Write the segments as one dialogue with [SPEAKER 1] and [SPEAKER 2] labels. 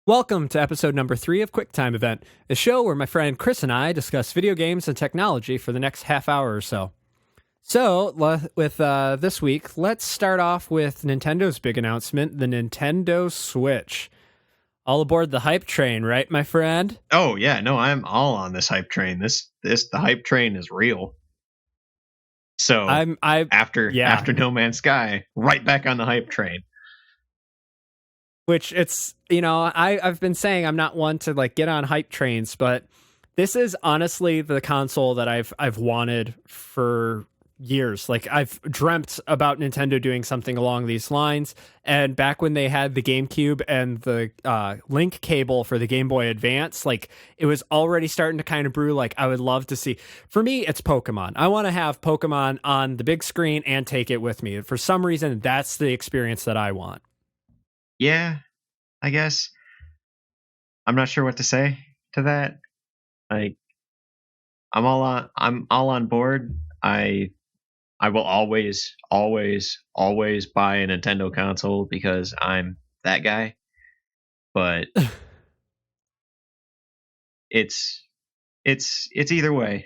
[SPEAKER 1] Welcome to episode number 3 of QuickTime Event, a show where my friend Chris and I discuss video games and technology for the next half hour or so. With this week, let's start off with Nintendo's big announcement, the Nintendo Switch. All aboard the hype train, right, my friend?
[SPEAKER 2] Oh yeah, no, I'm all on this hype train. The hype train is real. So after No Man's Sky, right back on the hype train.
[SPEAKER 1] Which I've been saying I'm not one to get on hype trains, but this is honestly the console that I've wanted for years. I've dreamt about Nintendo doing something along these lines, and back when they had the GameCube and the link cable for the Game Boy Advance, it was already starting to kind of brew. I would love to see. For me, it's Pokemon. I want to have Pokemon on the big screen and take it with me. For some reason, that's the experience that I want.
[SPEAKER 2] Yeah, I guess. I'm not sure what to say to that. I'm all on board. I will always buy a Nintendo console because I'm that guy. But it's either way.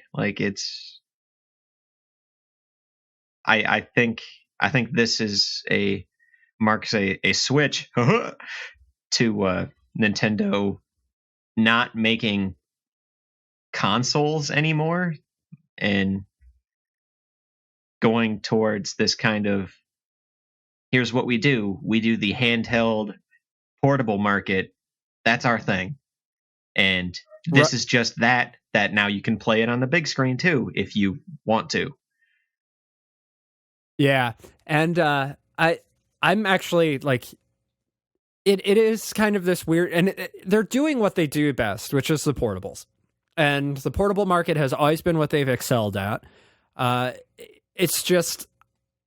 [SPEAKER 2] I think this is marks a switch to Nintendo not making consoles anymore and going towards this kind of, here's what we do the handheld portable market. That's our thing. And this is just that now you can play it on the big screen too if you want to.
[SPEAKER 1] Yeah. And I'm actually it is kind of this weird, and they're doing what they do best, which is the portables. And the portable market has always been what they've excelled at. It's just,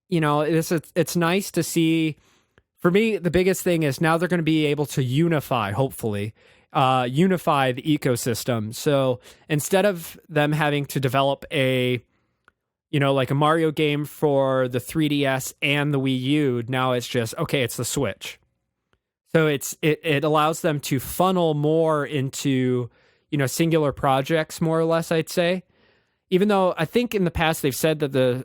[SPEAKER 1] it's nice to see. For me, the biggest thing is now they're going to be able to hopefully, unify the ecosystem. So instead of them having to develop a Mario game for the 3DS and the Wii U, now it's just, okay, it's the Switch. So it allows them to funnel more into, singular projects, more or less, I'd say. Even though I think in the past they've said that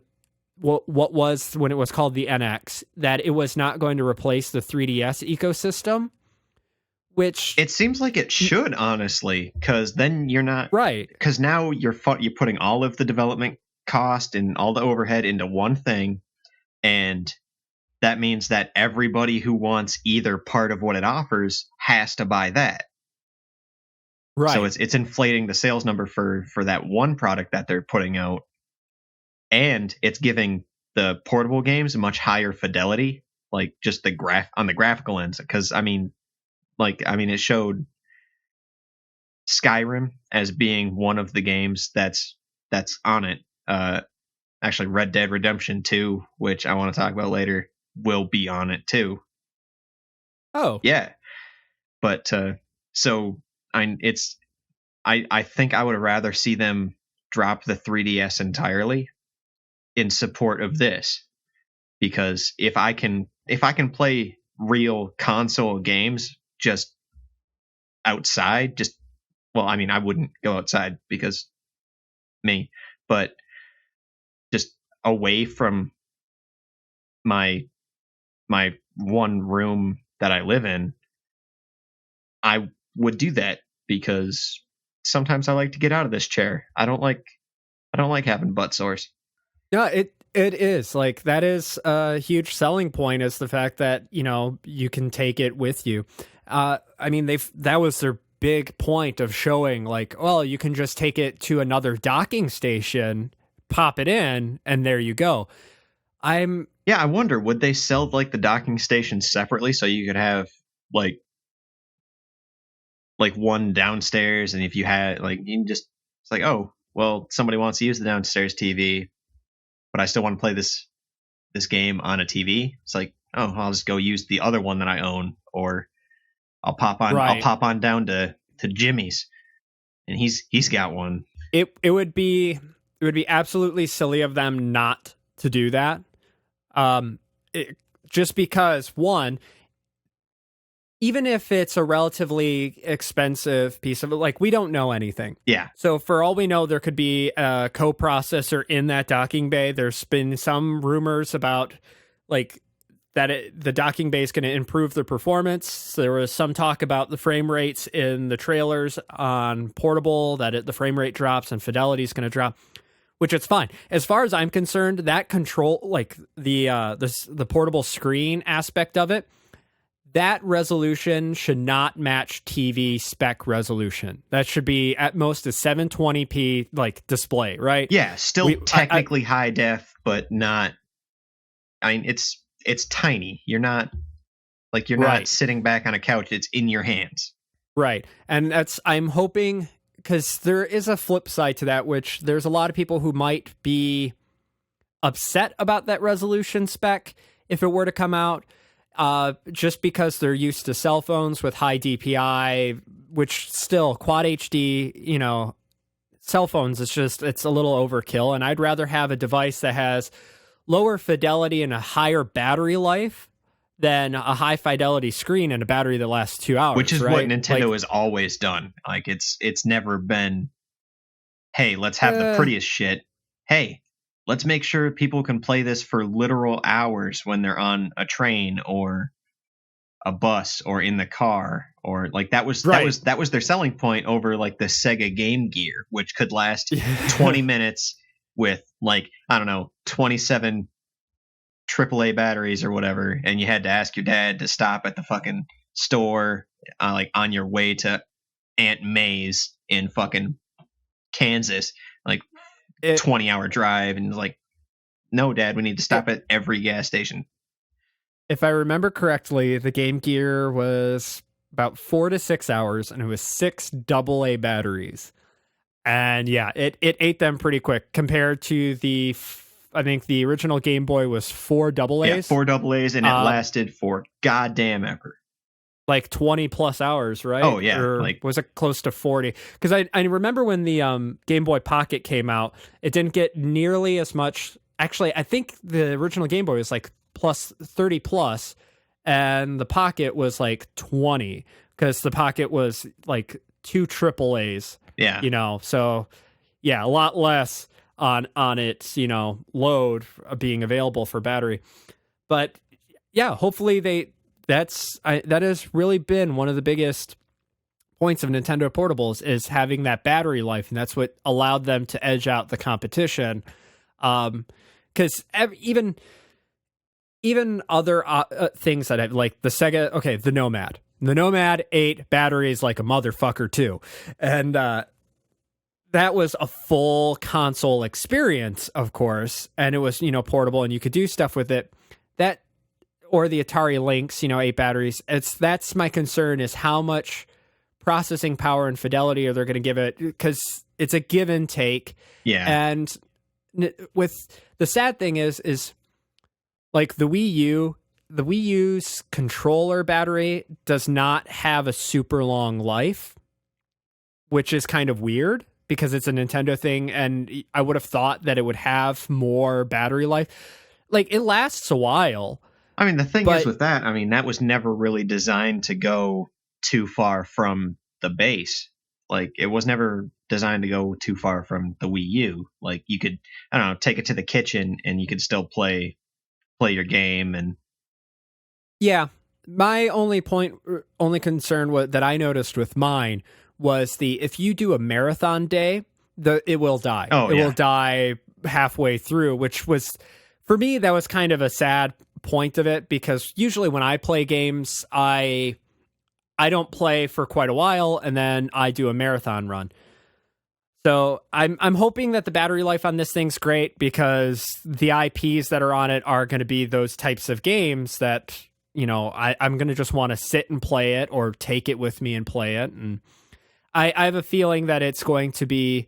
[SPEAKER 1] what was, when it was called the NX, that it was not going to replace the 3DS ecosystem, which
[SPEAKER 2] it seems like it should, honestly, because then you're not
[SPEAKER 1] right.
[SPEAKER 2] Because now you're putting all of the development cost and all the overhead into one thing, and that means that everybody who wants either part of what it offers has to buy that.
[SPEAKER 1] Right.
[SPEAKER 2] So it's inflating the sales number for that one product that they're putting out, and it's giving the portable games a much higher fidelity, just on the graphical ends. Because it showed Skyrim as being one of the games that's on it. Actually, Red Dead Redemption 2, which I want to talk about later, will be on it too.
[SPEAKER 1] Oh,
[SPEAKER 2] yeah. But I think I would rather see them drop the 3DS entirely in support of this, because if I can play real console games just outside, I wouldn't go outside because me, but just away from my one room that I live in, I would do that because sometimes I like to get out of this chair. I don't like having butt sores.
[SPEAKER 1] Yeah, it is. That is a huge selling point, is the fact that, you can take it with you. That was their big point of showing, you can just take it to another docking station, pop it in, and there you go.
[SPEAKER 2] I wonder, would they sell the docking station separately so you could have one downstairs, and if you had you can just, it's oh, well, somebody wants to use the downstairs TV, but I still want to play this game on a TV. It's I'll just go use the other one that I own, or I'll pop on down to Jimmy's, and he's got one.
[SPEAKER 1] It would be absolutely silly of them not to do that. Just because, one, even if it's a relatively expensive piece of it, like, we don't know anything.
[SPEAKER 2] Yeah.
[SPEAKER 1] So for all we know, there could be a coprocessor in that docking bay. There's been some rumors about like that the docking bay is going to improve the performance. There was some talk about the frame rates in the trailers on portable, that the frame rate drops and fidelity is going to drop, which it's fine. As far as I'm concerned, that control, like the portable screen aspect of it, that resolution should not match TV spec resolution. That should be at most a 720p like display, right?
[SPEAKER 2] Yeah, still technically high def, but not. I mean, it's tiny. You're not not sitting back on a couch. It's in your hands.
[SPEAKER 1] Right, and I'm hoping, because there is a flip side to that, which there's a lot of people who might be upset about that resolution spec if it were to come out. Just because they're used to cell phones with high DPI, which still quad HD, cell phones, it's a little overkill. And I'd rather have a device that has lower fidelity and a higher battery life than a high fidelity screen and a battery that lasts 2 hours.
[SPEAKER 2] Which is
[SPEAKER 1] right?
[SPEAKER 2] what Nintendo has always done. Like it's never been, hey, let's have the prettiest shit. Hey, let's make sure people can play this for literal hours when they're on a train or a bus or in the car, or like that was their selling point over like the Sega Game Gear, which could last 20 minutes with like, I don't know, 27 AAA batteries or whatever, and you had to ask your dad to stop at the fucking store like on your way to Aunt May's in fucking Kansas, like 20-hour drive, and like, no, Dad, we need to stop at every gas station.
[SPEAKER 1] If I remember correctly, the Game Gear was about 4 to 6 hours, and it was 6 AA batteries. And yeah, it ate them pretty quick compared to I think the original Game Boy was 4 AAs.
[SPEAKER 2] Yeah, 4 AAs, and it lasted for goddamn ever.
[SPEAKER 1] Like 20 plus hours, right?
[SPEAKER 2] Oh, yeah.
[SPEAKER 1] Or
[SPEAKER 2] like,
[SPEAKER 1] was it close to 40? Because I remember when the Game Boy Pocket came out, it didn't get nearly as much. Actually, I think the original Game Boy was like plus 30 plus, and the Pocket was like 20, because the Pocket was like 2 AAAs.
[SPEAKER 2] Yeah.
[SPEAKER 1] So yeah, a lot less on its, load being available for battery. But yeah, hopefully that has really been one of the biggest points of Nintendo portables, is having that battery life, and that's what allowed them to edge out the competition. Because even other things that have, like the Sega, the Nomad. The Nomad ate batteries like a motherfucker too, and that was a full console experience, of course, and it was portable, and you could do stuff with it. That, or the Atari Lynx, 8 batteries. That's my concern, is how much processing power and fidelity are they going to give it, because it's a give and take.
[SPEAKER 2] Yeah.
[SPEAKER 1] And with the sad thing is like the Wii U's controller battery does not have a super long life, which is kind of weird because it's a Nintendo thing, and I would have thought that it would have more battery life. Like, it lasts a while.
[SPEAKER 2] I mean, the thing is with that, that was never really designed to go too far from the base. Like, it was never designed to go too far from the Wii U. Like, you could, I don't know, take it to the kitchen and you could still play your game. And
[SPEAKER 1] yeah, my only concern that I noticed with mine was if you do a marathon day, it will die.
[SPEAKER 2] Oh,
[SPEAKER 1] it will die halfway through, which was, for me, that was kind of a sad point of it, because usually when I play games, I don't play for quite a while, and then I do a marathon run. So I'm hoping that the battery life on this thing's great, because the IPs that are on it are going to be those types of games that, I'm going to just want to sit and play it, or take it with me and play it. And I have a feeling that it's going to be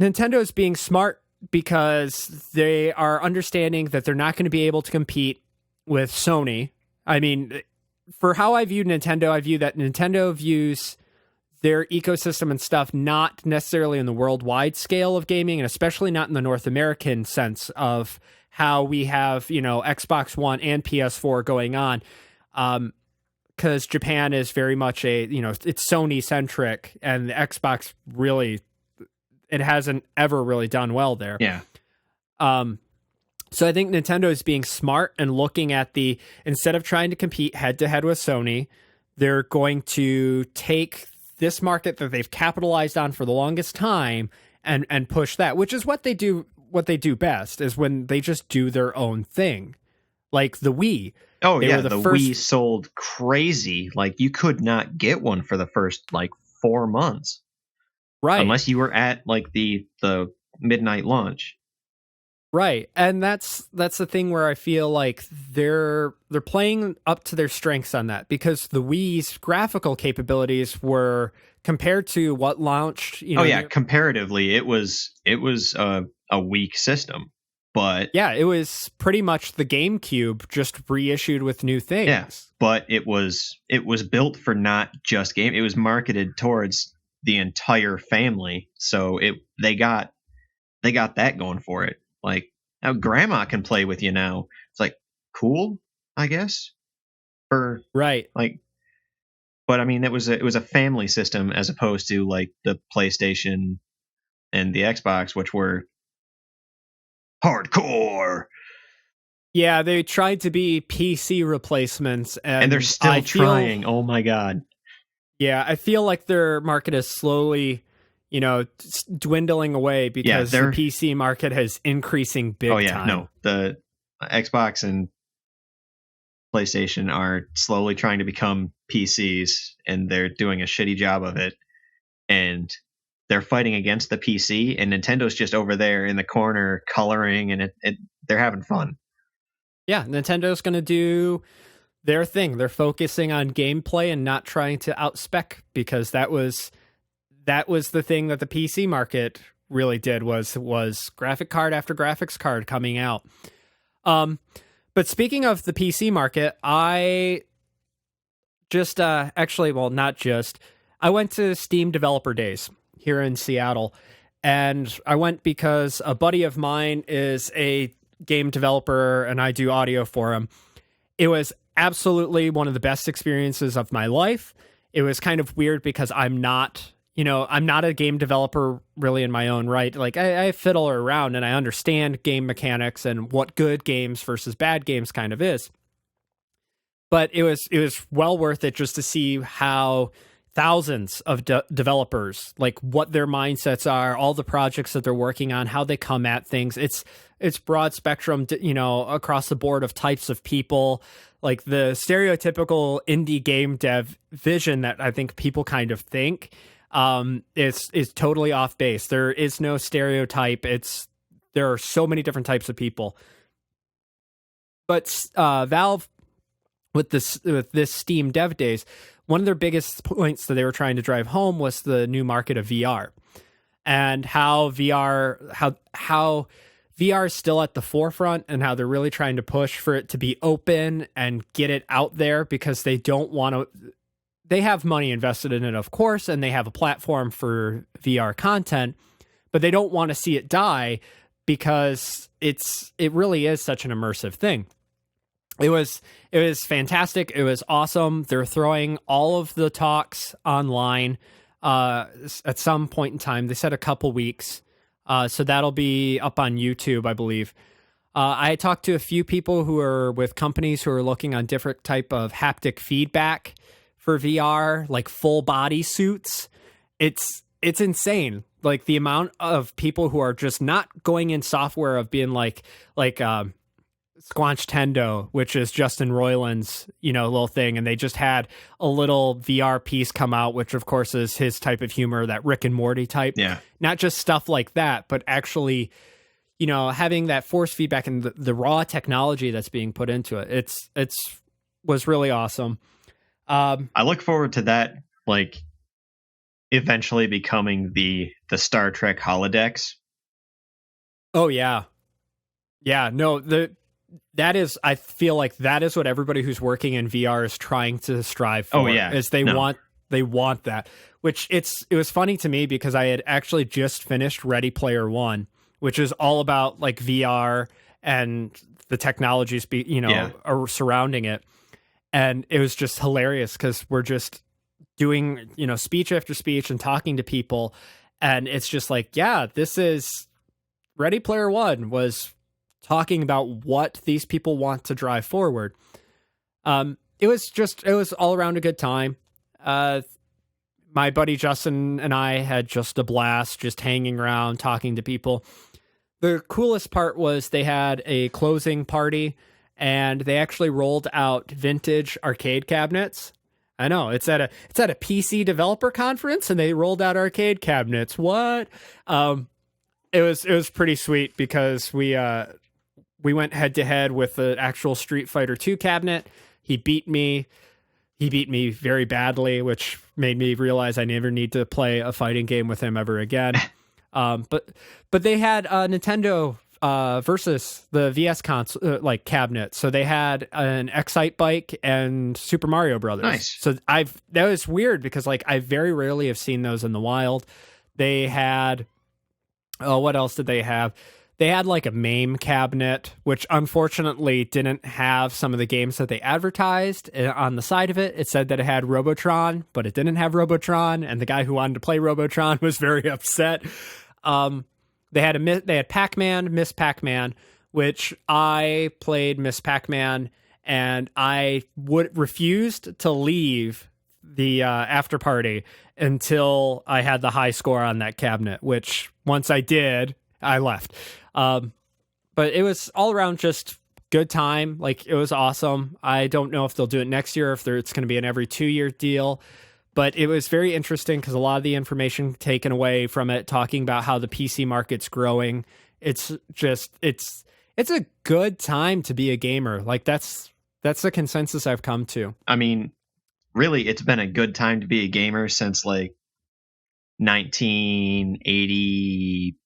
[SPEAKER 1] Nintendo's being smart, because they are understanding that they're not going to be able to compete with Sony. I mean, for how I view Nintendo, I view that Nintendo views their ecosystem and stuff not necessarily in the worldwide scale of gaming, and especially not in the North American sense of how we have, Xbox One and PS4 going on. because Japan is very much it's Sony centric, and the Xbox really, it hasn't ever really done well there.
[SPEAKER 2] Yeah.
[SPEAKER 1] So I think Nintendo is being smart and looking at instead of trying to compete head to head with Sony, they're going to take this market that they've capitalized on for the longest time and push that, which is what they do best, is when they just do their own thing. Like the Wii.
[SPEAKER 2] Oh,
[SPEAKER 1] they
[SPEAKER 2] yeah,
[SPEAKER 1] were
[SPEAKER 2] the
[SPEAKER 1] first...
[SPEAKER 2] Wii sold crazy. Like, you could not get one for the first, 4 months.
[SPEAKER 1] Right.
[SPEAKER 2] Unless you were at, the midnight launch.
[SPEAKER 1] Right. And that's the thing where I feel like they're playing up to their strengths on that, because the Wii's graphical capabilities were, compared to what launched,
[SPEAKER 2] comparatively, it was a weak system. But
[SPEAKER 1] yeah, it was pretty much the GameCube just reissued with new things.
[SPEAKER 2] Yeah, but it was built for not just game. It was marketed towards the entire family, so they got that going for it. Like, now grandma can play with you now. It's like, cool, I guess.
[SPEAKER 1] Right.
[SPEAKER 2] But I mean, it was a family system as opposed to the PlayStation and the Xbox, which were hardcore.
[SPEAKER 1] Yeah, they tried to be PC replacements, and
[SPEAKER 2] they're still trying. Oh my god.
[SPEAKER 1] Yeah, I feel like their market is slowly, dwindling away, because the PC market is increasing big time. Oh yeah,
[SPEAKER 2] no, the Xbox and PlayStation are slowly trying to become PCs, and they're doing a shitty job of it. And they're fighting against the PC, and Nintendo's just over there in the corner coloring, and they're having fun.
[SPEAKER 1] Yeah, Nintendo's going to do their thing. They're focusing on gameplay and not trying to outspec, because that was the thing that the PC market really did, was graphic card after graphics card coming out. But speaking of the PC market, I just I went to Steam Developer Days here in Seattle, and I went because a buddy of mine is a game developer and I do audio for him. It was absolutely one of the best experiences of my life. It was kind of weird because I'm not a game developer really in my own right. Like, I fiddle around and I understand game mechanics and what good games versus bad games kind of is. But it was well worth it just to see how thousands of developers, like, what their mindsets are, all the projects that they're working on, how they come at things. It's broad spectrum, across the board of types of people. Like, the stereotypical indie game dev vision that I think people kind of think is totally off base. There is no stereotype. There are so many different types of people. But Valve, with this Steam Dev Days, one of their biggest points that they were trying to drive home was the new market of VR, and how VR is still at the forefront, and how they're really trying to push for it to be open and get it out there, because they don't want to. They have money invested in it, of course, and they have a platform for VR content, but they don't want to see it die, because it really is such an immersive thing. It was fantastic. It was awesome. They're throwing all of the talks online at some point in time. They said a couple weeks. So that'll be up on YouTube, I believe. I talked to a few people who are with companies who are looking on different type of haptic feedback for VR, like full body suits. It's insane. Like, the amount of people who are just not going in software of being like Squanch Tendo, which is Justin Roiland's, little thing. And they just had a little VR piece come out, which of course is his type of humor, that Rick and Morty type.
[SPEAKER 2] Yeah.
[SPEAKER 1] Not just stuff like that, but actually, having that force feedback and the raw technology that's being put into it. Was really awesome.
[SPEAKER 2] I look forward to that, eventually becoming the Star Trek holodecks.
[SPEAKER 1] Oh yeah. Yeah, no, that is, I feel like that is what everybody who's working in VR is trying to strive for.
[SPEAKER 2] Oh yeah.
[SPEAKER 1] Is they want that, which it was funny to me because I had actually just finished Ready Player One, which is all about VR and the technologies are surrounding it. And it was just hilarious because we're just doing, speech after speech and talking to people. And it's just like, yeah, this is Ready Player One was talking about what these people want to drive forward. It was all around a good time. My buddy Justin and I had just a blast, just hanging around, talking to people. The coolest part was they had a closing party, and they actually rolled out vintage arcade cabinets. I know it's at a PC developer conference, and they rolled out arcade cabinets. What? It was pretty sweet because we went head to head with the actual Street Fighter 2 cabinet. He beat me very badly, which made me realize I never need to play a fighting game with him ever again. But they had Nintendo versus the VS console cabinet. So they had an Excite Bike and Super Mario Brothers.
[SPEAKER 2] Nice.
[SPEAKER 1] So that was weird because I very rarely have seen those in the wild. They had what else did they have? They had a MAME cabinet, which unfortunately didn't have some of the games that they advertised on the side of it. It said that it had Robotron, but it didn't have Robotron, and the guy who wanted to play Robotron was very upset. They had Pac-Man, Miss Pac-Man, which I played Miss Pac-Man, and I refused to leave the after party until I had the high score on that cabinet, which once I did, I left. But it was all around just good time. It was awesome. I don't know if they'll do it next year, if it's going to be an every 2-year deal, but it was very interesting because a lot of the information taken away from it, talking about how the PC market's growing. It's a good time to be a gamer. That's the consensus I've come to.
[SPEAKER 2] I mean, really, it's been a good time to be a gamer since 1980,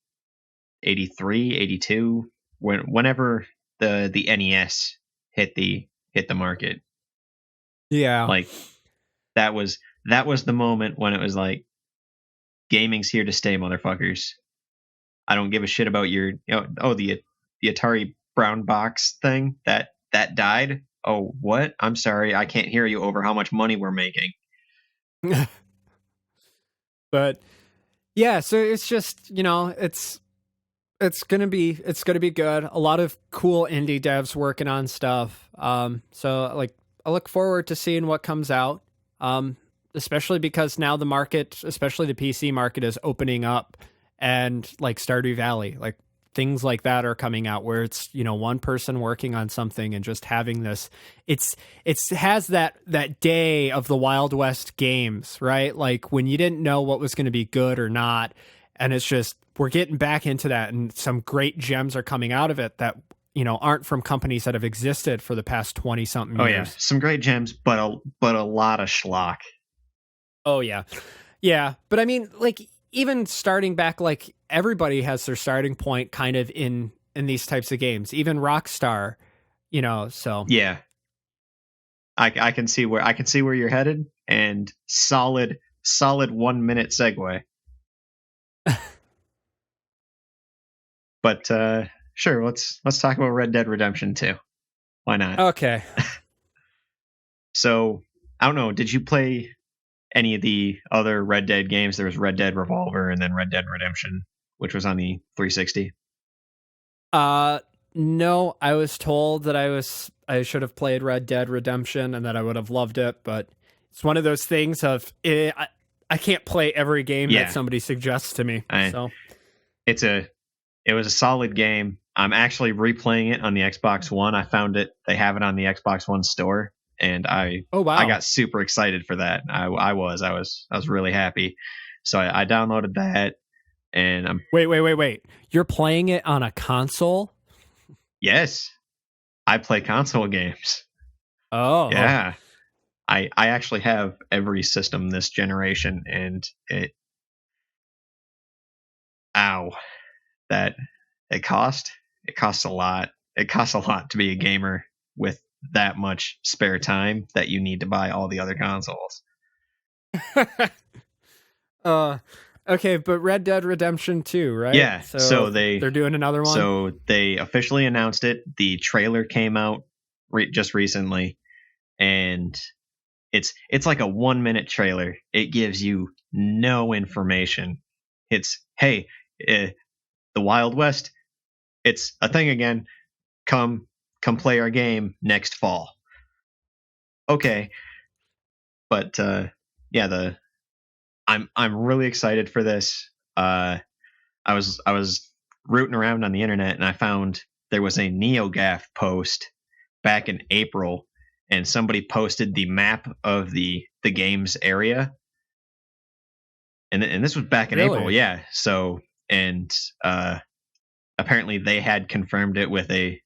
[SPEAKER 2] 83, 82, whenever the NES hit the market.
[SPEAKER 1] Yeah.
[SPEAKER 2] That was the moment when it was gaming's here to stay, motherfuckers. I don't give a shit about your the Atari brown box thing that died. Oh, what? I'm sorry, I can't hear you over how much money we're making.
[SPEAKER 1] But yeah, so it's just, it's gonna be good. A lot of cool indie devs working on stuff. So I look forward to seeing what comes out. Especially because now the market, especially the PC market, is opening up, and Stardew Valley, things like that are coming out where it's, one person working on something and just having this. It has that day of the Wild West games, right? When you didn't know what was going to be good or not. And it's just, we're getting back into that, and some great gems are coming out of it that, aren't from companies that have existed for the past 20 something years.
[SPEAKER 2] Oh yeah. Some great gems, but a lot of schlock.
[SPEAKER 1] Oh yeah. Yeah. But I mean, even starting back, everybody has their starting point kind of in these types of games, even Rockstar, so.
[SPEAKER 2] Yeah. I can see where you're headed, and solid 1 minute segue. But sure, let's talk about Red Dead Redemption 2. Why not?
[SPEAKER 1] Okay.
[SPEAKER 2] So, I don't know, did you play any of the other Red Dead games? There was Red Dead Revolver and then Red Dead Redemption, which was on the 360.
[SPEAKER 1] No, I was told that I should have played Red Dead Redemption and that I would have loved it, but it's one of those things of I can't play every game that somebody suggests to me.
[SPEAKER 2] It was a solid game. I'm actually replaying it on the Xbox One. I found it. They have it on the Xbox One store, and I got super excited for that. I was really happy. So I downloaded that, and I'm
[SPEAKER 1] wait. You're playing it on a console?
[SPEAKER 2] Yes. I play console games.
[SPEAKER 1] Oh.
[SPEAKER 2] Yeah. I actually have every system this generation, and it costs a lot. It costs a lot to be a gamer with that much spare time that you need to buy all the other consoles.
[SPEAKER 1] Okay, but Red Dead Redemption 2, right?
[SPEAKER 2] Yeah, so they're
[SPEAKER 1] doing another one?
[SPEAKER 2] So they officially announced it. The trailer came out just recently, and it's like a 1 minute trailer. It gives you no information. It's, hey, the Wild West, it's a thing again. Come play our game next fall. Okay, but yeah, I'm really excited for this. I was rooting around on the internet and I found there was a NeoGAF post back in April, and somebody posted the map of the game's area, and this was back in April,
[SPEAKER 1] Really?
[SPEAKER 2] yeah. So, and apparently they had confirmed it with a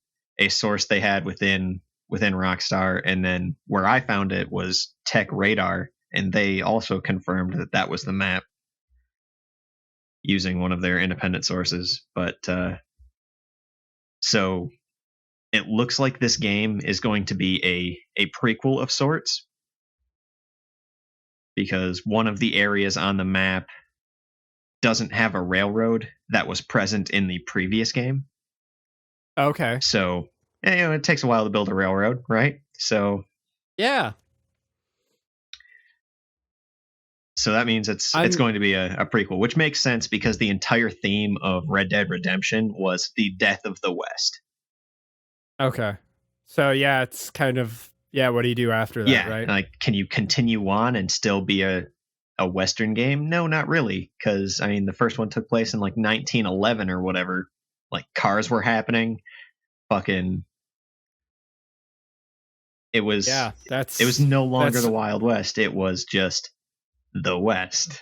[SPEAKER 2] source they had within Rockstar, and then where I found it was Tech Radar, and they also confirmed that that was the map using one of their independent sources. But so it looks like this game is going to be a prequel of sorts, because one of the areas on the map doesn't have a railroad that was present in the previous game.
[SPEAKER 1] Okay.
[SPEAKER 2] So, it takes a while to build a railroad, right? So
[SPEAKER 1] Yeah.
[SPEAKER 2] that means it's going to be a prequel, which makes sense because the entire theme of Red Dead Redemption was the death of the West.
[SPEAKER 1] Okay. So yeah, it's kind of, yeah, what do you do after that,
[SPEAKER 2] Yeah,
[SPEAKER 1] right?
[SPEAKER 2] like, can you continue on and still be a Western game? No, not really, because I mean the first one took place in like 1911 or whatever. Like, cars were happening. Fucking, it was no longer the Wild West. It was just the West.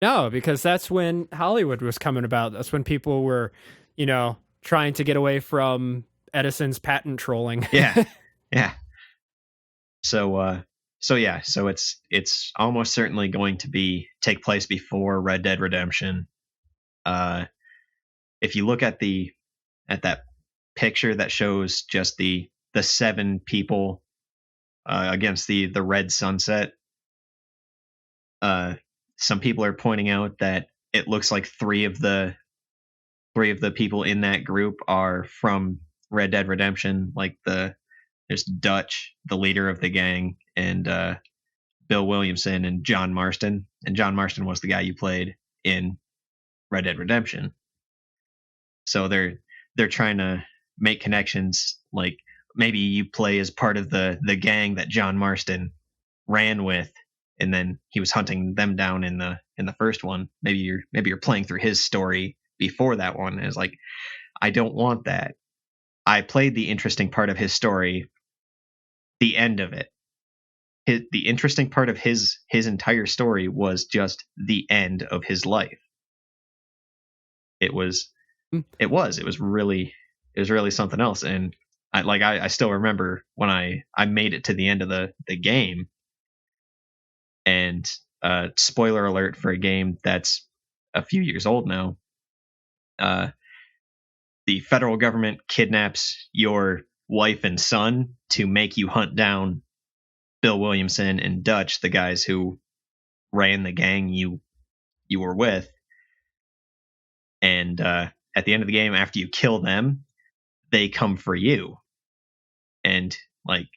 [SPEAKER 1] No, because that's when Hollywood was coming about. That's when people were, trying to get away from Edison's patent trolling.
[SPEAKER 2] Yeah. Yeah. So it's almost certainly going to take place before Red Dead Redemption. If you look at that picture that shows just the 7 people against the red sunset, some people are pointing out that it looks like three of the people in that group are from Red Dead Redemption. Like, there's Dutch, the leader of the gang, and Bill Williamson and John Marston. And John Marston was the guy you played in Red Dead Redemption. So they're trying to make connections. Like, maybe you play as part of the gang that John Marston ran with, and then he was hunting them down in the first one. Maybe you're playing through his story before that one. And it's like, I don't want that. I played the interesting part of his story, the end of it. The interesting part of his entire story was just the end of his life. It was really something else. And I still remember when I made it to the end of the game, and spoiler alert for a game that's a few years old now, the federal government kidnaps your wife and son to make you hunt down Bill Williamson and Dutch, the guys who ran the gang you were with. And at the end of the game, after you kill them, they come for you. And, like,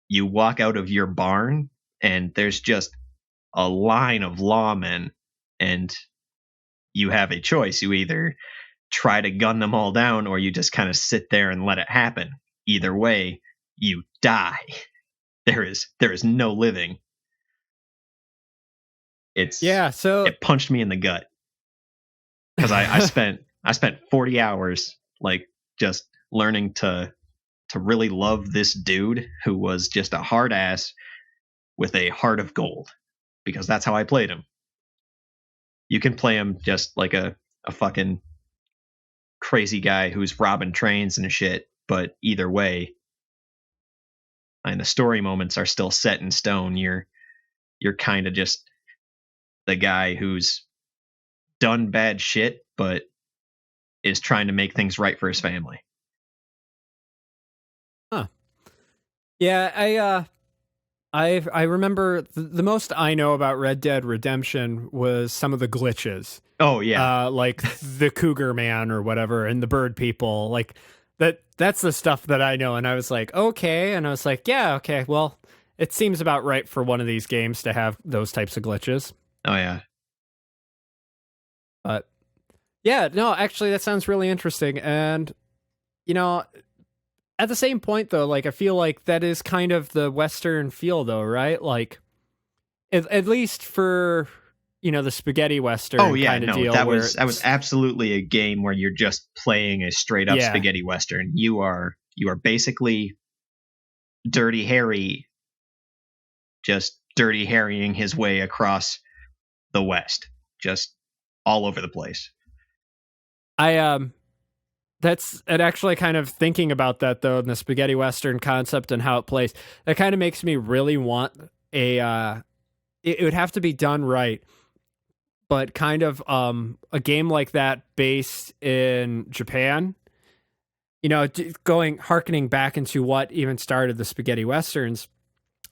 [SPEAKER 2] you walk out of your barn and there's just a line of lawmen, and you have a choice. You either try to gun them all down, or you just kind of sit there and let it happen. Either way, you die. There is no living. It punched me in the gut, because I spent 40 hours, like, just learning to really love this dude who was just a hard ass with a heart of gold, because that's how I played him. You can play him just like a fucking crazy guy who's robbing trains and shit, but either way, and the story moments are still set in stone. You're kind of just the guy who's done bad shit, but is trying to make things right for his family.
[SPEAKER 1] Huh. Yeah, I remember the most I know about Red Dead Redemption was some of the glitches.
[SPEAKER 2] Oh yeah,
[SPEAKER 1] like the Cougar Man or whatever, and the Bird People. Like that that's the stuff that I know. And I was like, okay. And I was like, yeah, okay. Well, it seems about right for one of these games to have those types of glitches.
[SPEAKER 2] Oh yeah.
[SPEAKER 1] But yeah, no, actually, that sounds really interesting. And, you know, at the same point, though, like, I feel like that is kind of the Western feel, though, right? Like, at least for, you know, the spaghetti Western kind of deal.
[SPEAKER 2] That was absolutely a game where you're just playing a straight up spaghetti Western. You are basically Dirty Harry, just Dirty Harrying his way across the West, just all over the place.
[SPEAKER 1] That's and actually kind of thinking about that though, in the spaghetti Western concept and how it plays, that kind of makes me really want a it would have to be done right, but kind of a game like that based in Japan, you know, harkening back into what even started the spaghetti Westerns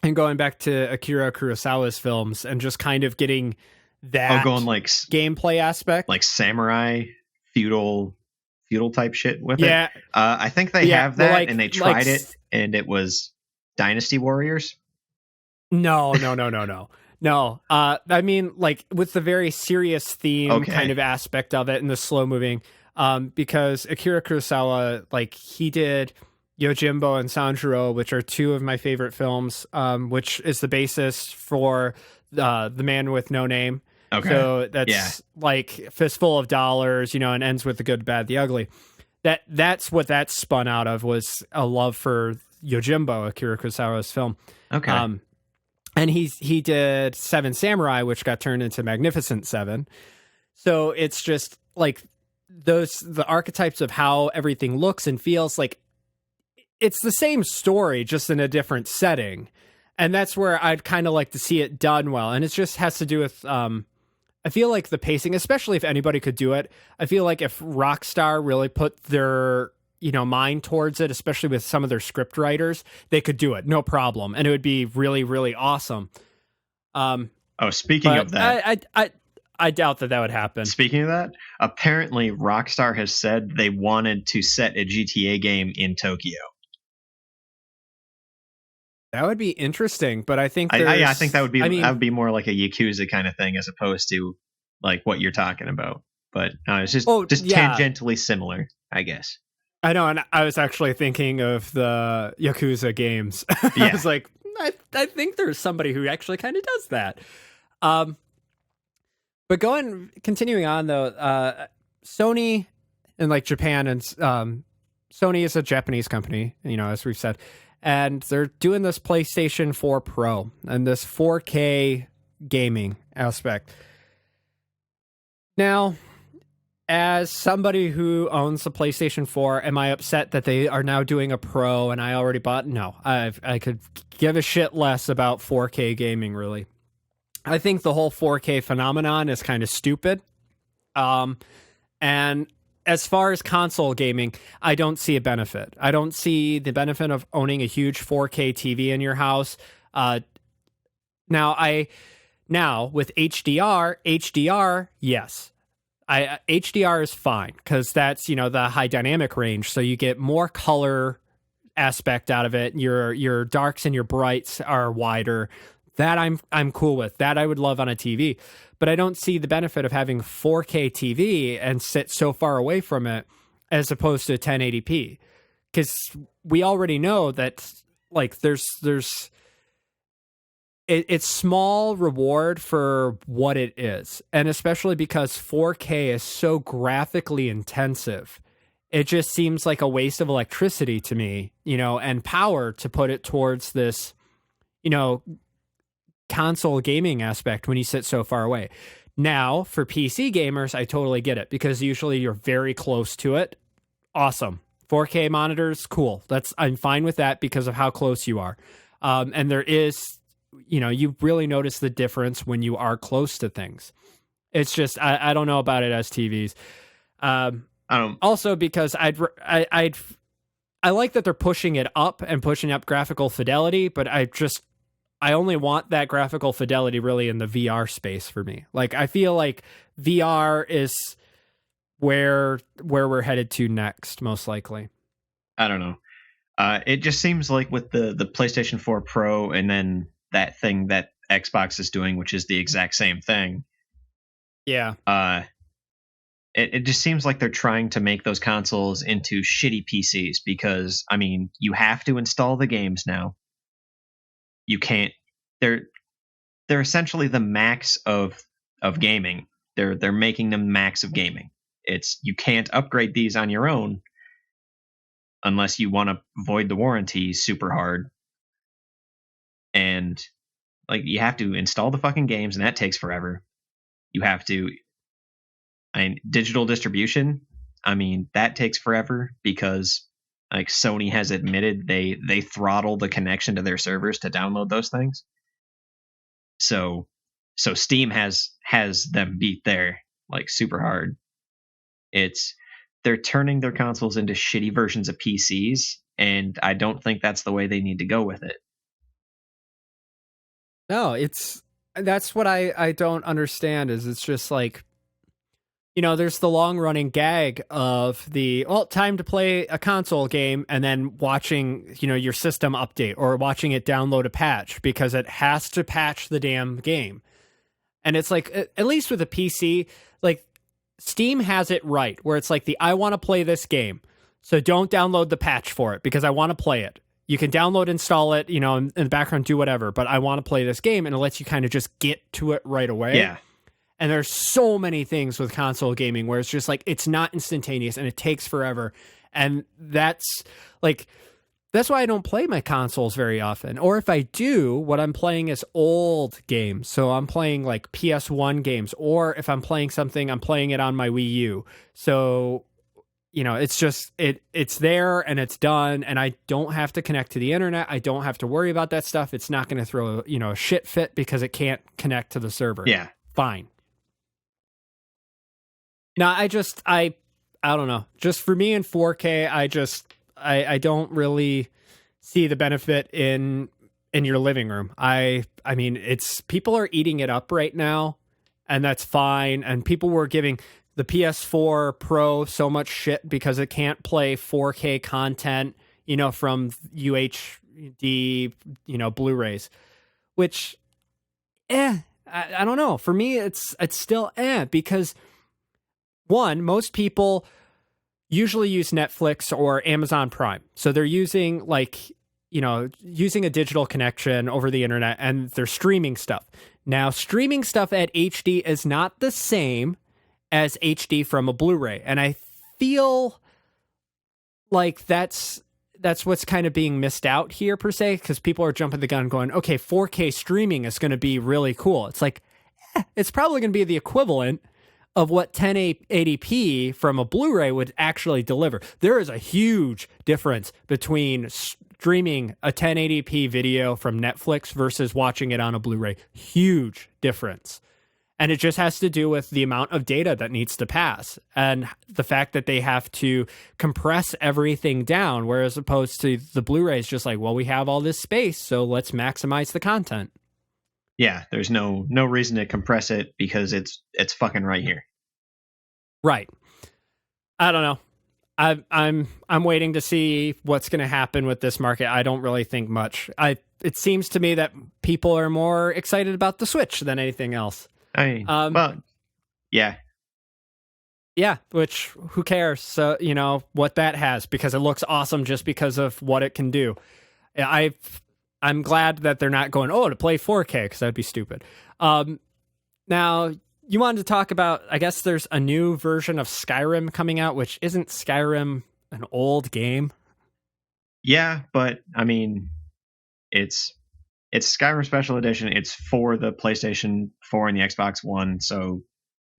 [SPEAKER 1] and going back to Akira Kurosawa's films and just kind of getting that
[SPEAKER 2] going like
[SPEAKER 1] gameplay aspect,
[SPEAKER 2] like samurai feudal type shit with it. I think they have that, and they tried it, and it was Dynasty Warriors.
[SPEAKER 1] No. I mean, like with the very serious theme kind of aspect of it and the slow moving, because Akira Kurosawa, like he did Yojimbo and Sanjuro, which are two of my favorite films, which is the basis for The Man with No Name. Okay. So that's like Fistful of Dollars, you know, and ends with The Good, Bad, the Ugly. That's what that spun out of, was a love for Yojimbo, Akira Kurosawa's film.
[SPEAKER 2] Okay.
[SPEAKER 1] And he did Seven Samurai, which got turned into Magnificent Seven. So it's just like the archetypes of how everything looks and feels, like it's the same story, just in a different setting. And that's where I'd kind of like to see it done well. And it just has to do with, I feel like the pacing, especially if anybody could do it. I feel like if Rockstar really put their, you know, mind towards it, especially with some of their script writers, they could do it, no problem. And it would be really, really awesome.
[SPEAKER 2] Speaking of that,
[SPEAKER 1] I doubt that would happen.
[SPEAKER 2] Speaking of that, apparently Rockstar has said they wanted to set a GTA game in Tokyo.
[SPEAKER 1] That would be interesting, but I think
[SPEAKER 2] I think that would be that would be more like a Yakuza kind of thing as opposed to like what you're talking about. But it's just tangentially similar, I guess.
[SPEAKER 1] I know, and I was actually thinking of the Yakuza games. I was like, I think there's somebody who actually kind of does that. But continuing on though, Sony and like Japan, and Sony is a Japanese company, you know, as we've said. And they're doing this PlayStation 4 Pro and this 4K gaming aspect. Now, as somebody who owns the PlayStation 4, am I upset that they are now doing a Pro and I already bought? No, I could give a shit less about 4K gaming, really. I think the whole 4K phenomenon is kind of stupid. And as far as console gaming, I don't see a benefit. I don't see the benefit of owning a huge 4K TV in your house. Now with HDR, yes. HDR is fine because that's, you know, the high dynamic range. So you get more color aspect out of it. Your darks and your brights are wider. That I'm cool with. That I would love on a TV. But I don't see the benefit of having 4K TV and sit so far away from it as opposed to 1080p. Because we already know that, like, it's small reward for what it is. And especially because 4K is so graphically intensive, it just seems like a waste of electricity to me, you know, and power to put it towards this, you know, console gaming aspect when you sit so far away. Now, for PC gamers, I totally get it because usually you're very close to it. Awesome. 4K monitors, cool. I'm fine with that because of how close you are. And there is, you know, you really notice the difference when you are close to things. It's just, I don't know about it as TVs. Also because I like that they're pushing it up and pushing up graphical fidelity, but I only want that graphical fidelity really in the VR space for me. Like, I feel like VR is where we're headed to next, most likely.
[SPEAKER 2] I don't know. It just seems like with the PlayStation 4 Pro and then that thing that Xbox is doing, which is the exact same thing.
[SPEAKER 1] Yeah.
[SPEAKER 2] It just seems like they're trying to make those consoles into shitty PCs because, I mean, you have to install the games now. You can't. They're essentially the max of gaming. They're making them max of gaming. It's you can't upgrade these on your own unless you want to void the warranty super hard. And like you have to install the fucking games, and that takes forever. You have to. I mean, digital distribution. I mean, that takes forever because like Sony has admitted they throttle the connection to their servers to download those things. So Steam has them beat there like super hard. They're turning their consoles into shitty versions of PCs, and I don't think that's the way they need to go with it.
[SPEAKER 1] No, that's what I don't understand is it's just like, you know, there's the long running gag of time to play a console game and then watching, you know, your system update or watching it download a patch because it has to patch the damn game. And it's like, at least with a PC, like Steam has it right where it's like I want to play this game. So don't download the patch for it because I want to play it. You can download, install it, you know, in the background, do whatever, but I want to play this game, and it lets you kind of just get to it right away.
[SPEAKER 2] Yeah.
[SPEAKER 1] And there's so many things with console gaming where it's just like, it's not instantaneous and it takes forever. And that's why I don't play my consoles very often. Or if I do, what I'm playing is old games. So I'm playing like PS1 games, or if I'm playing something, I'm playing it on my Wii U. So, you know, it's just, it's there and it's done. And I don't have to connect to the internet. I don't have to worry about that stuff. It's not going to throw, you know, a shit fit because it can't connect to the server.
[SPEAKER 2] Yeah.
[SPEAKER 1] Fine. Now, I don't know. Just for me in 4K, I don't really see the benefit in your living room. I mean, people are eating it up right now, and that's fine. And people were giving the PS4 Pro so much shit because it can't play 4K content, you know, from UHD, you know, Blu-rays, which, I don't know. For me, it's still because one, most people usually use Netflix or Amazon Prime. So they're using using a digital connection over the internet and they're streaming stuff. Now, streaming stuff at HD is not the same as HD from a Blu-ray. And I feel like that's what's kind of being missed out here per se, because people are jumping the gun going, okay, 4K streaming is going to be really cool. It's like, it's probably going to be the equivalent of what 1080p from a Blu-ray would actually deliver. There is a huge difference between streaming a 1080p video from Netflix versus watching it on a Blu-ray. Huge difference. And it just has to do with the amount of data that needs to pass and the fact that they have to compress everything down, whereas opposed to the Blu-ray is just like, well, we have all this space, so let's maximize the content.
[SPEAKER 2] Yeah, there's no reason to compress it because it's fucking right here.
[SPEAKER 1] Right. I don't know. I'm waiting to see what's going to happen with this market. I don't really think much. It seems to me that people are more excited about the Switch than anything else.
[SPEAKER 2] Yeah.
[SPEAKER 1] Yeah, which who cares? So, you know, what that has, because it looks awesome just because of what it can do. I'm glad that they're not going, to play 4K, because that'd be stupid. Now, you wanted to talk about, I guess there's a new version of Skyrim coming out, which isn't Skyrim an old game?
[SPEAKER 2] Yeah, but, I mean, it's Skyrim Special Edition. It's for the PlayStation 4 and the Xbox One, so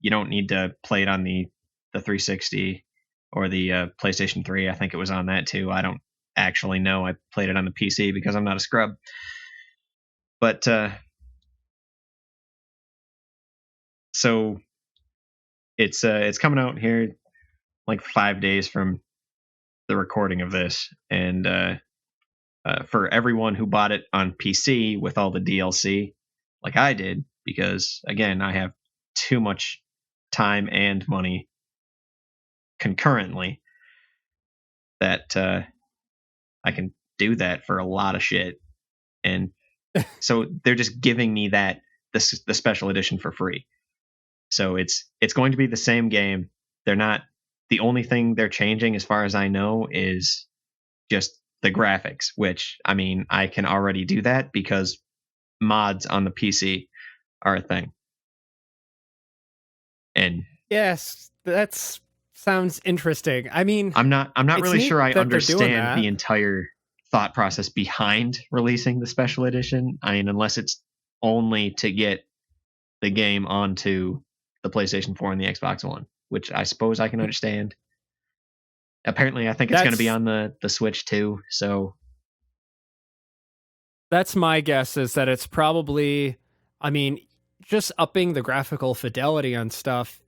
[SPEAKER 2] you don't need to play it on the 360 or the PlayStation 3. I think it was on that, too. I don't actually know. I played it on the PC because I'm not a scrub. But so it's coming out here like 5 days from the recording of this, and for everyone who bought it on PC with all the DLC, like I did, because again, I have too much time and money concurrently that I can do that for a lot of shit. And so they're just giving me the special edition for free. So it's going to be the same game. They're not, the only thing they're changing, as far as I know, is just the graphics, which, I mean, I can already do that because mods on the PC are a thing. And
[SPEAKER 1] yes, that sounds interesting. I mean,
[SPEAKER 2] I'm not really sure I understand
[SPEAKER 1] the
[SPEAKER 2] entire thought process behind releasing the special edition. I mean, unless it's only to get the game onto the PlayStation 4 and the Xbox One, which I suppose I can understand. Apparently, I think it's going to be on the Switch too. So
[SPEAKER 1] that's my guess, is that it's probably, I mean, just upping the graphical fidelity on stuff.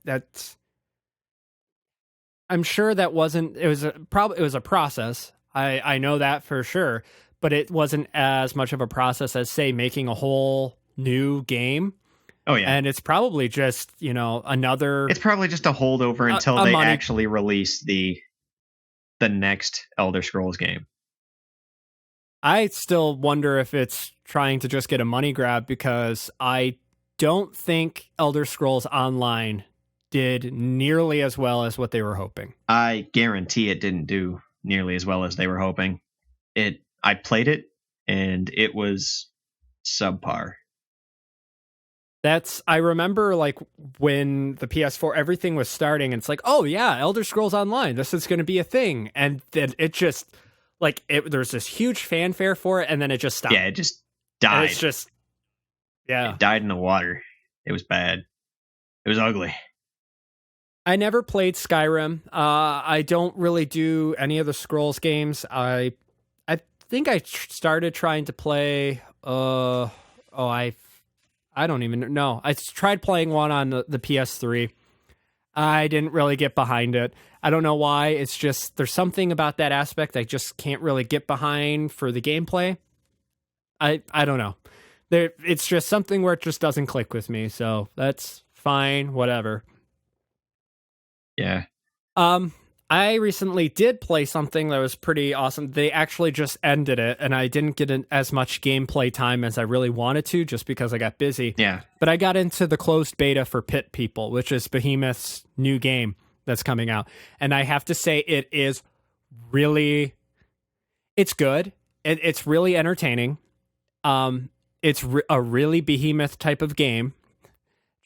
[SPEAKER 1] I'm sure that wasn't, it was a process. I know that for sure, but it wasn't as much of a process as, say, making a whole new game.
[SPEAKER 2] Oh yeah,
[SPEAKER 1] and it's probably just, another.
[SPEAKER 2] It's probably just a holdover until they actually release the next Elder Scrolls game.
[SPEAKER 1] I still wonder if it's trying to just get a money grab, because I don't think Elder Scrolls Online did nearly as well as what they were hoping.
[SPEAKER 2] I guarantee it didn't do nearly as well as they were hoping. I played it and it was subpar.
[SPEAKER 1] I remember, like, when the PS4, everything was starting, and it's like, oh yeah, Elder Scrolls Online, this is going to be a thing. And then it just, like, there's this huge fanfare for it, and then it just stopped.
[SPEAKER 2] Yeah, it just died.
[SPEAKER 1] And it's just, yeah.
[SPEAKER 2] It died in the water. It was bad. It was ugly.
[SPEAKER 1] I never played Skyrim. I don't really do any of the Scrolls games. I think I started trying to play, I don't even know. I tried playing one on the PS3. I didn't really get behind it. I don't know why. It's just, there's something about that aspect I just can't really get behind for the gameplay. I don't know. It's just something where it just doesn't click with me. So that's fine. Whatever.
[SPEAKER 2] Yeah.
[SPEAKER 1] I recently did play something that was pretty awesome. They actually just ended it, and I didn't get as much gameplay time as I really wanted to, just because I got busy.
[SPEAKER 2] Yeah.
[SPEAKER 1] But I got into the closed beta for Pit People, which is Behemoth's new game that's coming out. And I have to say, it's good. It's really entertaining. It's a really Behemoth type of game,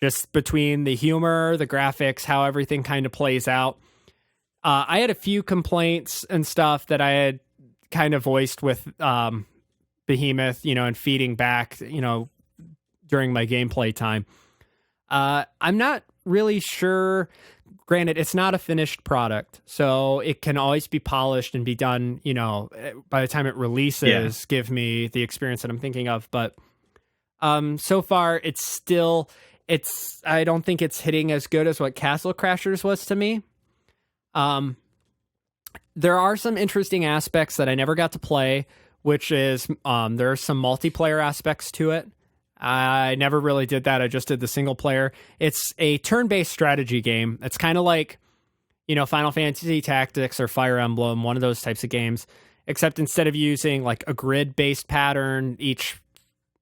[SPEAKER 1] just between the humor, the graphics, how everything kind of plays out. I had a few complaints and stuff that I had kind of voiced with Behemoth, and feeding back, during my gameplay time. I'm not really sure. Granted, it's not a finished product, so it can always be polished and be done, by the time it releases, give me the experience that I'm thinking of. But so far, I don't think it's hitting as good as what Castle Crashers was to me. There are some interesting aspects that I never got to play, which is there are some multiplayer aspects to it. I never really did that. I just did the single player. It's a turn-based strategy game. It's kind of like, Final Fantasy Tactics or Fire Emblem, one of those types of games, except instead of using like a grid-based pattern, it's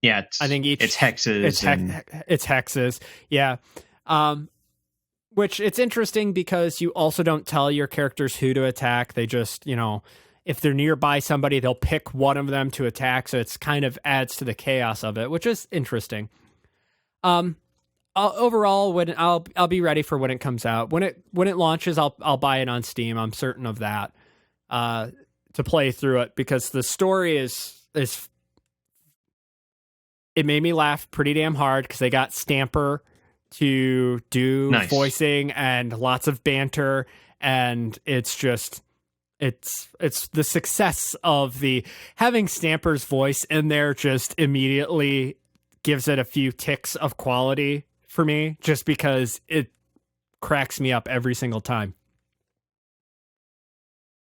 [SPEAKER 1] hexes. It's hexes. Yeah. Which it's interesting because you also don't tell your characters who to attack. They just, if they're nearby somebody, they'll pick one of them to attack. So it's kind of adds to the chaos of it, which is interesting. Overall, when I'll be ready for when it comes out. When it launches, I'll buy it on Steam. I'm certain of that. To play through it, because the story is it made me laugh pretty damn hard, because they got Stamper to do voicing and lots of banter, and it's the success of having Stamper's voice in there just immediately gives it a few ticks of quality for me, just because it cracks me up every single time.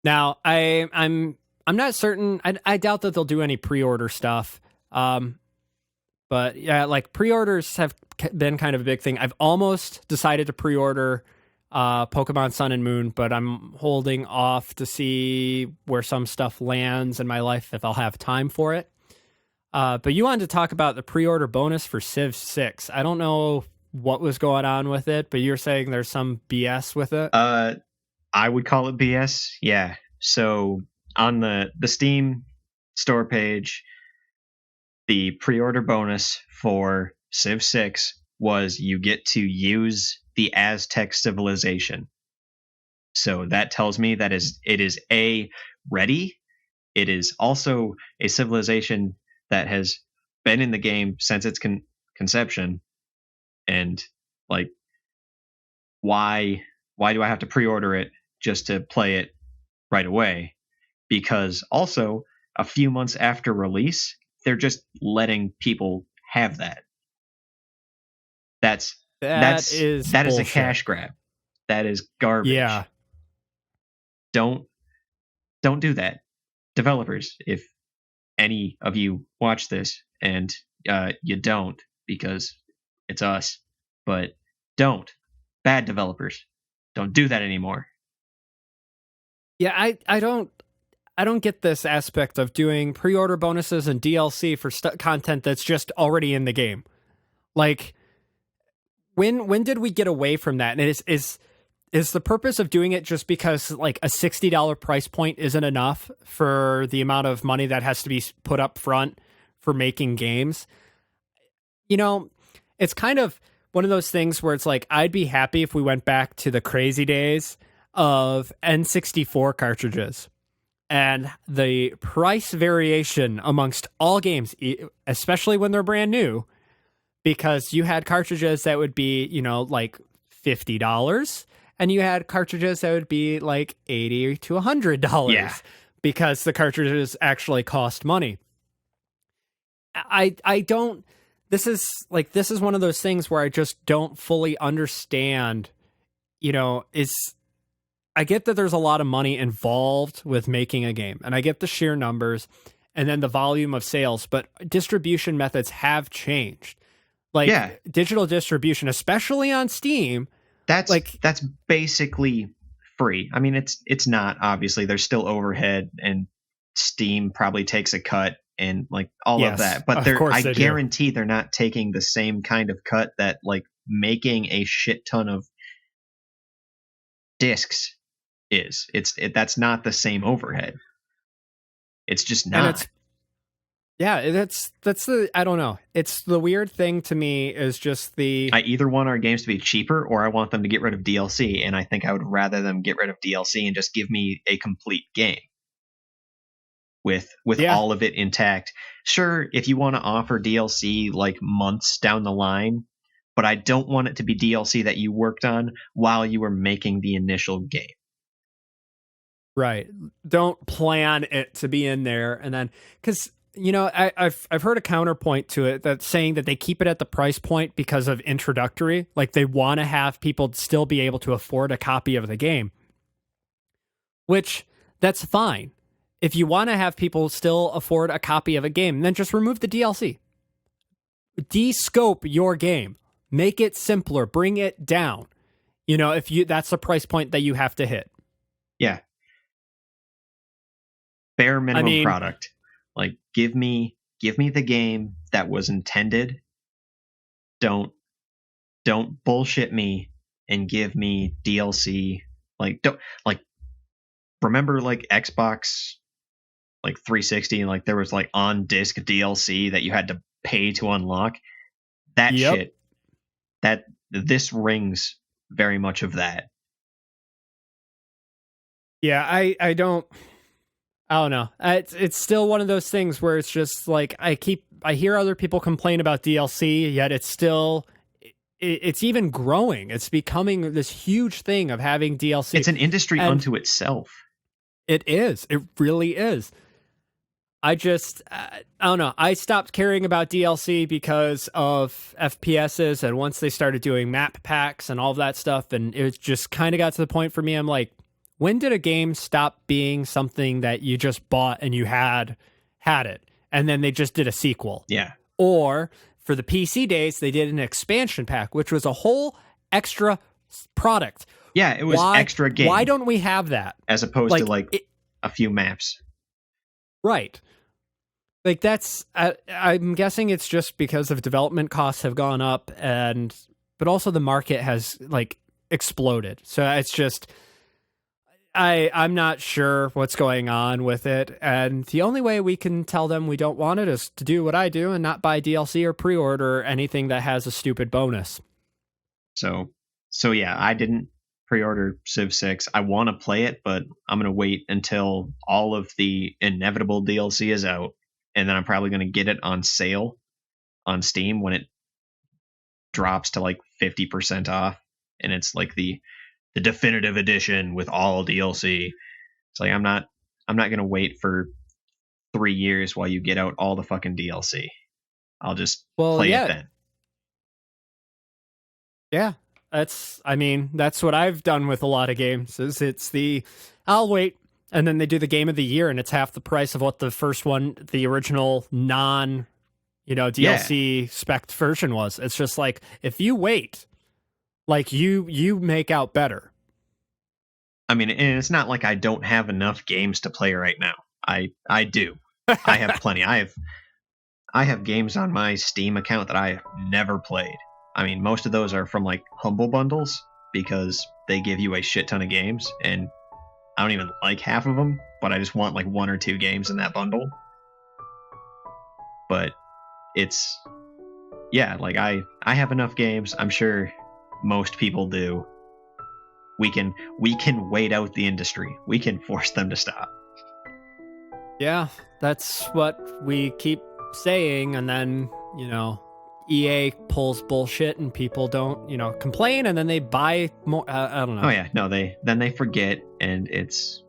[SPEAKER 1] Now I'm not certain. I doubt that they'll do any pre-order stuff. But yeah, like pre-orders have been kind of a big thing. I've almost decided to pre-order Pokemon Sun and Moon, but I'm holding off to see where some stuff lands in my life if I'll have time for it. But you wanted to talk about the pre-order bonus for Civ 6. I don't know what was going on with it, but you're saying there's some BS with it?
[SPEAKER 2] I would call it BS. Yeah. So on the Steam store page, the pre-order bonus for Civ 6 was you get to use the Aztec civilization. So that tells me that it is ready. It is also a civilization that has been in the game since its conception. And like, why do I have to pre-order it just to play it right away? Because also a few months after release, they're just letting people have that. That is a cash grab. That is garbage.
[SPEAKER 1] Yeah.
[SPEAKER 2] Don't do that. Developers, if any of you watch this, and you don't because it's us, but don't. Bad developers. Don't do that anymore.
[SPEAKER 1] Yeah, I don't get this aspect of doing pre-order bonuses and DLC for content that's just already in the game. Like, when did we get away from that? And is the purpose of doing it just because like a $60 price point isn't enough for the amount of money that has to be put up front for making games? You know, it's kind of one of those things where it's like, I'd be happy if we went back to the crazy days of N64 cartridges and the price variation amongst all games, especially when they're brand new, because you had cartridges that would be, like $50, and you had cartridges that would be like $80 to $100.
[SPEAKER 2] Yeah.
[SPEAKER 1] Because the cartridges actually cost money. This is one of those things where I just don't fully understand, I get that there's a lot of money involved with making a game, and I get the sheer numbers and then the volume of sales, but distribution methods have changed. Like digital distribution, especially on Steam. That's
[SPEAKER 2] basically free. I mean, it's not, obviously there's still overhead, and Steam probably takes a cut and like all of that, but I guarantee they're not taking the same kind of cut that like making a shit ton of discs is. That's not the same overhead. It's just not.
[SPEAKER 1] That's the, I don't know. It's the weird thing to me is just I
[SPEAKER 2] either want our games to be cheaper or I want them to get rid of DLC, and I think I would rather them get rid of DLC and just give me a complete game with all of it intact. Sure, if you want to offer DLC like months down the line, but I don't want it to be DLC that you worked on while you were making the initial game.
[SPEAKER 1] Right. Don't plan it to be in there, and then because I've heard a counterpoint to it that's saying that they keep it at the price point because of introductory. Like they want to have people still be able to afford a copy of the game, which that's fine. If you want to have people still afford a copy of a game, then just remove the DLC. De-scope your game. Make it simpler. Bring it down. That's the price point that you have to hit.
[SPEAKER 2] Yeah. Bare minimum product. Like give me the game that was intended. Don't bullshit me and give me DLC. Remember like Xbox like 360 and like there was like on disc DLC that you had to pay to unlock. That shit. That this rings very much of that.
[SPEAKER 1] Yeah, I don't know. It's still one of those things where it's just like I hear other people complain about DLC, yet it's even growing. It's becoming this huge thing of having DLC.
[SPEAKER 2] It's an industry unto itself.
[SPEAKER 1] It is. It really is. I don't know. I stopped caring about DLC because of FPSs, and once they started doing map packs and all of that stuff, and it just kind of got to the point for me, I'm like, when did a game stop being something that you just bought and you had it, and then they just did a sequel?
[SPEAKER 2] Yeah.
[SPEAKER 1] Or for the PC days, they did an expansion pack, which was a whole extra product
[SPEAKER 2] Yeah, it was extra game.
[SPEAKER 1] Why don't we have that?
[SPEAKER 2] As opposed to a few maps.
[SPEAKER 1] Right. Like that's, I'm guessing it's just because of development costs have gone up, but also the market has like exploded. So it's just, I'm not sure what's going on with it. And the only way we can tell them we don't want it is to do what I do and not buy DLC or pre-order anything that has a stupid bonus.
[SPEAKER 2] So yeah, I didn't pre-order Civ 6. I want to play it, but I'm going to wait until all of the inevitable DLC is out. And then I'm probably going to get it on sale on Steam when it drops to like 50% off. And it's like the definitive edition with all DLC. It's like I'm not going to wait for 3 years while you get out all the fucking DLC. I'll just play it then.
[SPEAKER 1] Yeah. That's what I've done with a lot of games. Is I'll wait. And then they do the game of the year, and it's half the price of what the first one, the original DLC spec version was. It's just like, if you wait, like you make out better.
[SPEAKER 2] I mean, and it's not like I don't have enough games to play right now. I do. I have plenty. I have games on my Steam account that I have never played. I mean, most of those are from like Humble Bundles because they give you a shit ton of games, and I don't even like half of them, but I just want like 1 or 2 games in that bundle. But it's, yeah, like I have enough games. I'm sure most people do. We can wait out the industry. We can force them to stop.
[SPEAKER 1] Yeah, that's what we keep saying, and then, EA pulls bullshit and people don't, complain, and then they buy more. I don't know.
[SPEAKER 2] Oh yeah, no, they forget, and it's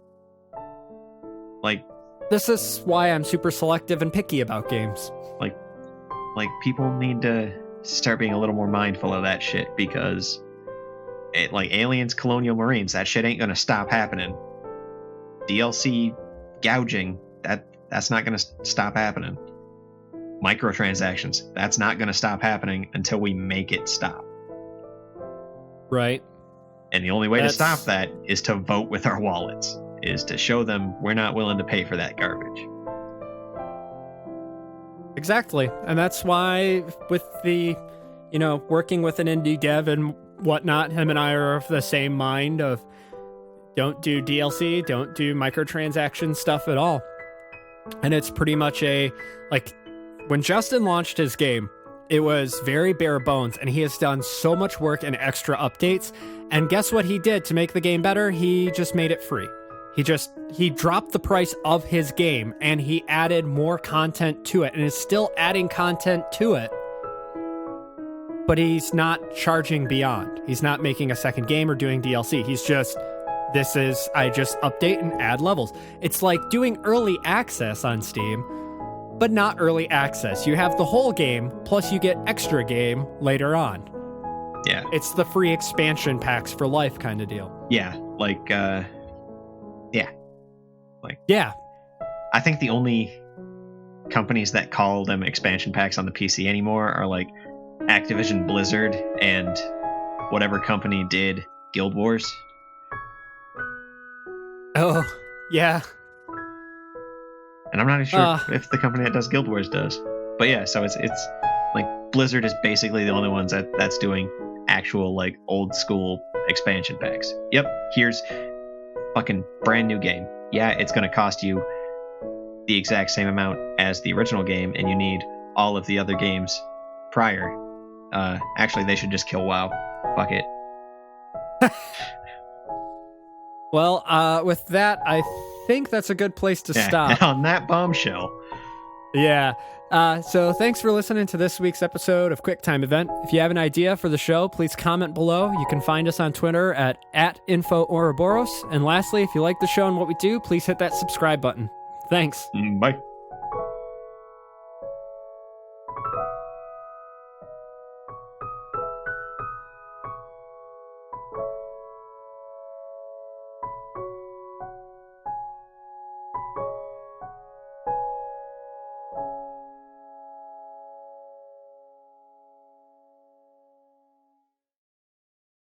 [SPEAKER 2] like,
[SPEAKER 1] this is why I'm super selective and picky about games.
[SPEAKER 2] Like people need to start being a little more mindful of that shit, because like Aliens, Colonial Marines, that shit ain't gonna stop happening. DLC gouging, that's not gonna stop happening. Microtransactions, that's not going to stop happening until we make it stop.
[SPEAKER 1] Right.
[SPEAKER 2] And the only way to stop that is to vote with our wallets, is to show them we're not willing to pay for that garbage.
[SPEAKER 1] Exactly. And that's why with the, working with an indie dev and whatnot, him and I are of the same mind of don't do DLC, don't do microtransaction stuff at all. And it's pretty much when Justin launched his game, it was very bare bones, and he has done so much work and extra updates. And guess what he did to make the game better? He just made it free. He dropped the price of his game, and he added more content to it, and is still adding content to it. But he's not charging beyond. He's not making a second game or doing DLC. He's just, I just update and add levels. It's like doing early access on Steam, but not early access. You have the whole game, plus you get extra game later on.
[SPEAKER 2] Yeah.
[SPEAKER 1] It's the free expansion packs for life kind of deal.
[SPEAKER 2] Yeah,
[SPEAKER 1] yeah.
[SPEAKER 2] I think the only companies that call them expansion packs on the PC anymore are like Activision Blizzard and whatever company did Guild Wars.
[SPEAKER 1] Oh, yeah.
[SPEAKER 2] And I'm not even sure if the company that does Guild Wars does. But yeah, so it's like Blizzard is basically the only ones that's doing actual like old school expansion packs. Yep, here's fucking brand new game. Yeah, it's going to cost you the exact same amount as the original game, and you need all of the other games prior. Actually, they should just kill WoW. Fuck it.
[SPEAKER 1] Well, with that, I think that's a good place to stop.
[SPEAKER 2] On that bombshell.
[SPEAKER 1] Yeah. So thanks for listening to this week's episode of QuickTime Event. If you have an idea for the show, please comment below. You can find us on Twitter at @InfoOuroboros. And lastly, if you like the show and what we do, please hit that subscribe button. Thanks.
[SPEAKER 2] Bye.